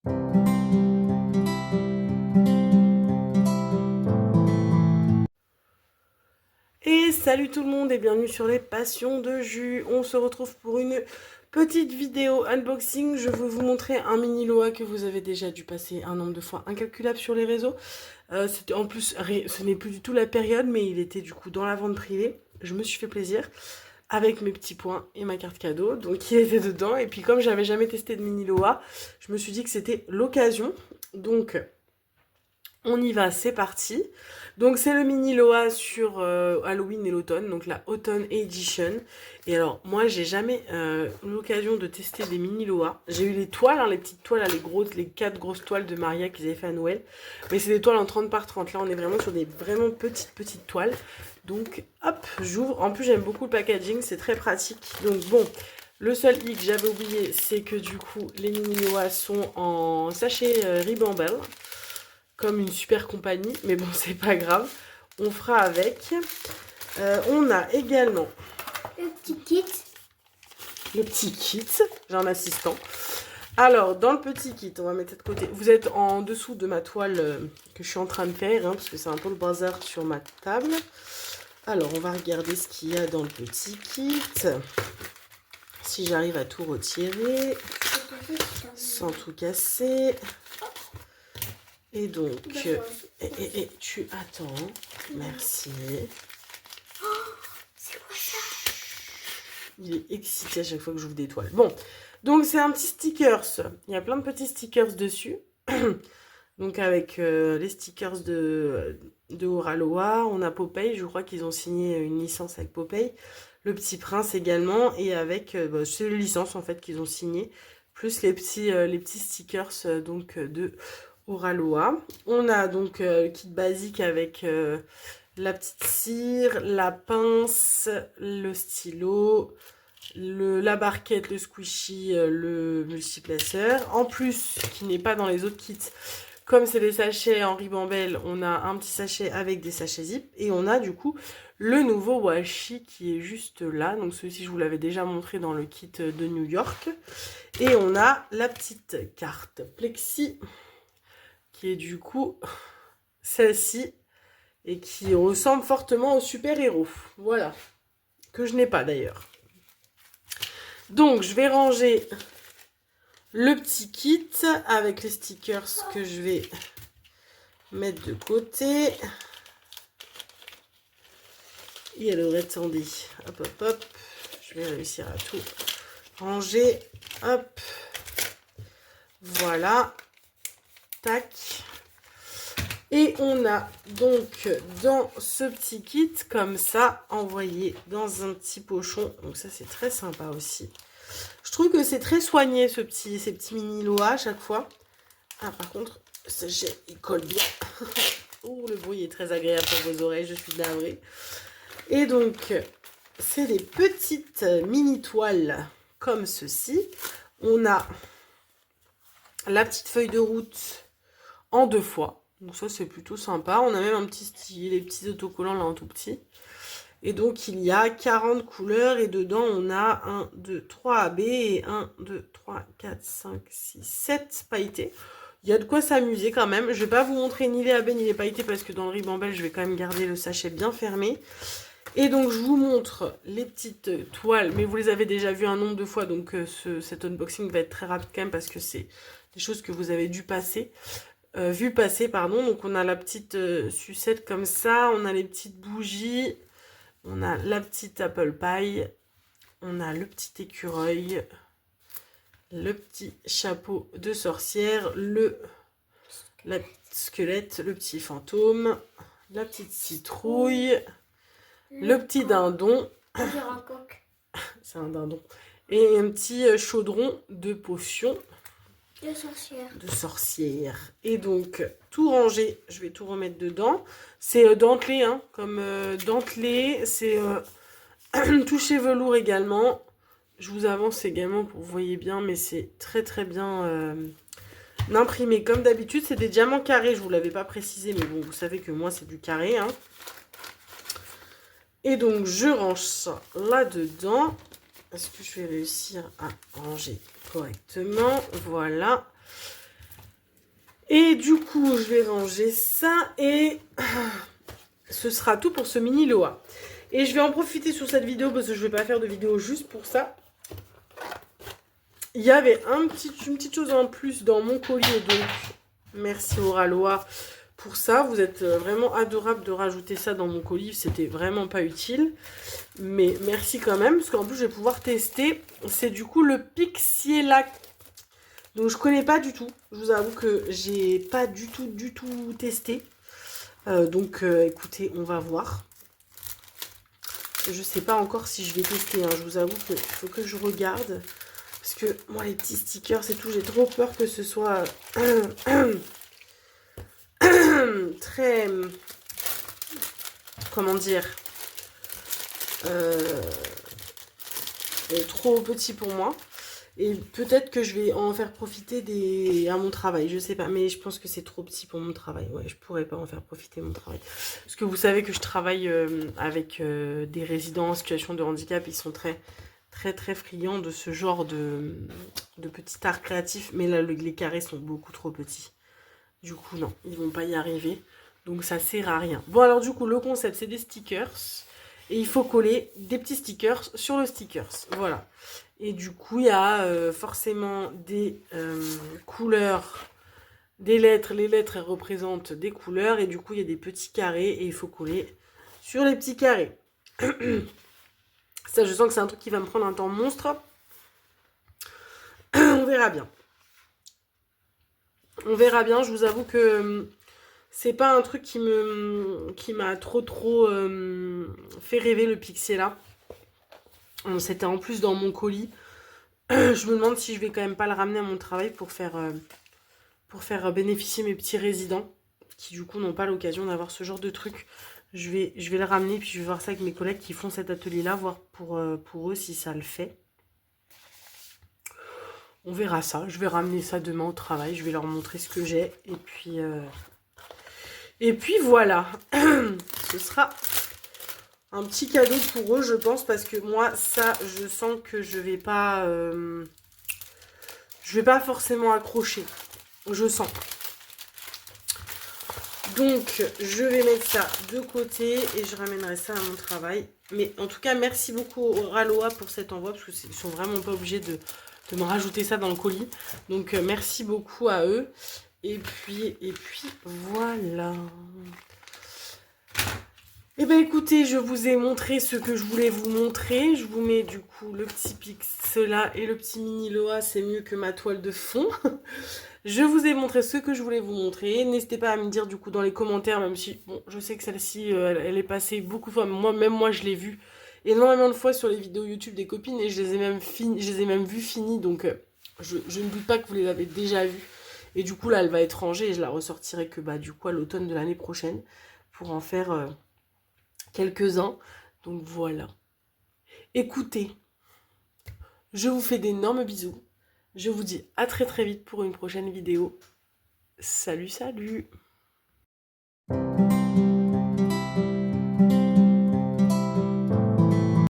Et salut tout le monde et bienvenue sur les passions de jus. On se retrouve pour une petite vidéo unboxing. Je veux vous montrer un mini Loa que vous avez déjà dû passer un nombre de fois incalculable sur les réseaux. C'était en plus, ce n'est plus du tout la période, mais il était du coup dans la vente privée. Je me suis fait plaisir avec mes petits points et ma carte cadeau. Donc il était dedans. Et puis comme j'avais jamais testé de mini Loa, je me suis dit que c'était l'occasion. Donc on y va, c'est parti. Donc c'est le mini Loa sur Halloween et l'automne, donc la Autumn Edition. Et alors moi j'ai jamais eu l'occasion de tester des mini Loa. J'ai eu les toiles, hein, les petites toiles, les grosses, les 4 grosses toiles de Maria qu'ils avaient fait à Noël. Mais c'est des toiles en 30 par 30. Là on est vraiment sur des vraiment petites toiles. Donc hop, j'ouvre. En plus j'aime beaucoup le packaging, c'est très pratique. Donc bon, le seul hic que j'avais oublié, c'est que du coup les mini Loa sont en sachet Ribambelle, comme une super compagnie, mais bon, c'est pas grave. On fera avec. On a également le petit kit. Le petit kit. J'ai un assistant. Alors, dans le petit kit, on va mettre ça de côté. Vous êtes en dessous de ma toile que je suis en train de faire, hein, parce que c'est un peu le bazar sur ma table. Alors, on va regarder ce qu'il y a dans le petit kit. Si j'arrive à tout retirer, sans tout casser. Et donc, tu attends. Merci. Oh, c'est quoi ça? Il est excité à chaque fois que j'ouvre des toiles. Bon, donc c'est un petit stickers. Il y a plein de petits stickers dessus. Donc avec les stickers de Oraloa. On a Popeye, je crois qu'ils ont signé une licence avec Popeye. Le Petit Prince également. Et avec, c'est les licences en fait qu'ils ont signé. Plus les petits stickers donc de Oraloa. On a donc le kit basique avec la petite cire, la pince, le stylo, la barquette, le squishy, le multiplaceur. En plus, qui n'est pas dans les autres kits, comme c'est des sachets en ribambelle, on a un petit sachet avec des sachets zip. Et on a du coup le nouveau washi qui est juste là. Donc celui-ci, je vous l'avais déjà montré dans le kit de New York. Et on a la petite carte plexi qui est du coup celle-ci et qui ressemble fortement au super-héros. Voilà, que je n'ai pas d'ailleurs. Donc, je vais ranger le petit kit avec les stickers que je vais mettre de côté. Et alors, attendez, hop, hop, hop, je vais réussir à tout ranger. Hop, voilà, tac. Et on a donc dans ce petit kit, comme ça, envoyé dans un petit pochon. Donc ça, c'est très sympa aussi. Je trouve que c'est très soigné, ces petits mini Loa à chaque fois. Ah, par contre, ce sachet, il colle bien. Oh, le bruit est très agréable pour vos oreilles, je suis navrée. Et donc, c'est des petites mini toiles comme ceci. On a la petite feuille de route en 2 fois. Donc ça, c'est plutôt sympa. On a même un petit style, les petits autocollants là en tout petit. Et donc, il y a 40 couleurs. Et dedans, on a 1, 2, 3 AB et 1, 2, 3, 4, 5, 6, 7 pailletés. Il y a de quoi s'amuser quand même. Je ne vais pas vous montrer ni les AB ni les pailletés parce que dans le ribambelle, je vais quand même garder le sachet bien fermé. Et donc, je vous montre les petites toiles. Mais vous les avez déjà vues un nombre de fois. Donc, cet unboxing va être très rapide quand même parce que c'est des choses que vous avez dû passer. Vu passer, pardon. Donc, on a la petite sucette comme ça. On a les petites bougies. On a la petite apple pie. On a le petit écureuil. Le petit chapeau de sorcière. La squelette. Le petit fantôme. La petite citrouille. Le petit dindon. On dirait un coq. C'est un dindon. Et un petit chaudron de potions. De sorcière. De sorcière. Et donc, tout rangé, je vais tout remettre dedans. C'est dentelé, hein, comme dentelé. C'est touché velours également. Je vous avance également pour que vous voyez bien, mais c'est très très bien imprimé. Comme d'habitude, c'est des diamants carrés. Je ne vous l'avais pas précisé, mais bon, vous savez que moi, c'est du carré. Hein. Et donc, je range ça là-dedans. Est-ce que je vais réussir à ranger correctement? Voilà. Et du coup, je vais ranger ça et ce sera tout pour ce mini Loa. Et je vais en profiter sur cette vidéo parce que je ne vais pas faire de vidéo juste pour ça. Il y avait une petite chose en plus dans mon colis, donc merci Oraloa pour ça. Vous êtes vraiment adorable de rajouter ça dans mon colis, c'était vraiment pas utile. Mais merci quand même, parce qu'en plus je vais pouvoir tester. C'est du coup le Pixielac. Donc je connais pas du tout. Je vous avoue que j'ai pas du tout testé. Écoutez, on va voir. Je sais pas encore si je vais tester, hein. Je vous avoue qu'il faut que je regarde. Parce que moi, les petits stickers et tout, j'ai trop peur que ce soit très... Comment dire trop petit pour moi. Et peut-être que je vais en faire profiter à mon travail. Je sais pas, mais je pense que c'est trop petit pour mon travail. Ouais, je pourrais pas en faire profiter mon travail. Parce que vous savez que je travaille avec des résidents en situation de handicap. Ils sont très friands de ce genre de petit art créatif. Mais là, les carrés sont beaucoup trop petits. Du coup, non, ils vont pas y arriver. Donc, ça sert à rien. Bon, alors du coup, le concept, c'est des stickers. Et il faut coller des petits stickers sur le stickers. Voilà. Et du coup, il y a forcément des couleurs, des lettres. Les lettres, elles représentent des couleurs. Et du coup, il y a des petits carrés. Et il faut coller sur les petits carrés. Ça, je sens que c'est un truc qui va me prendre un temps monstre. On verra bien. On verra bien. Je vous avoue que c'est pas un truc qui m'a trop fait rêver, le Pixiela. C'était en plus dans mon colis. Je me demande si je vais quand même pas le ramener à mon travail pour faire bénéficier mes petits résidents qui du coup n'ont pas l'occasion d'avoir ce genre de truc. Je vais le ramener, puis je vais voir ça avec mes collègues qui font cet atelier-là, voir pour eux si ça le fait. On verra ça. Je vais ramener ça demain au travail. Je vais leur montrer ce que j'ai. Et puis voilà. Ce sera un petit cadeau pour eux, je pense, parce que moi, ça, je sens que je vais pas forcément accrocher. Je sens. Donc, je vais mettre ça de côté et je ramènerai ça à mon travail. Mais en tout cas, merci beaucoup au Raloa pour cet envoi, parce qu'ils sont vraiment pas obligés de me rajouter ça dans le colis. Donc, merci beaucoup à eux. Et puis voilà. Et bien écoutez, je vous ai montré ce que je voulais vous montrer. Je vous mets du coup le petit Pixela et le petit mini Loa, c'est mieux que ma toile de fond. Je vous ai montré ce que je voulais vous montrer. N'hésitez pas à me dire du coup dans les commentaires, même si bon, je sais que celle-ci, elle est passée beaucoup de fois. Moi je l'ai vue énormément de fois sur les vidéos YouTube des copines et je les ai même vues finies. Donc je ne doute pas que vous les avez déjà vues. Et du coup là, elle va être rangée et je la ressortirai que du coup à l'automne de l'année prochaine pour en faire quelques-uns. Donc voilà. Écoutez, je vous fais d'énormes bisous. Je vous dis à très vite pour une prochaine vidéo. Salut, salut!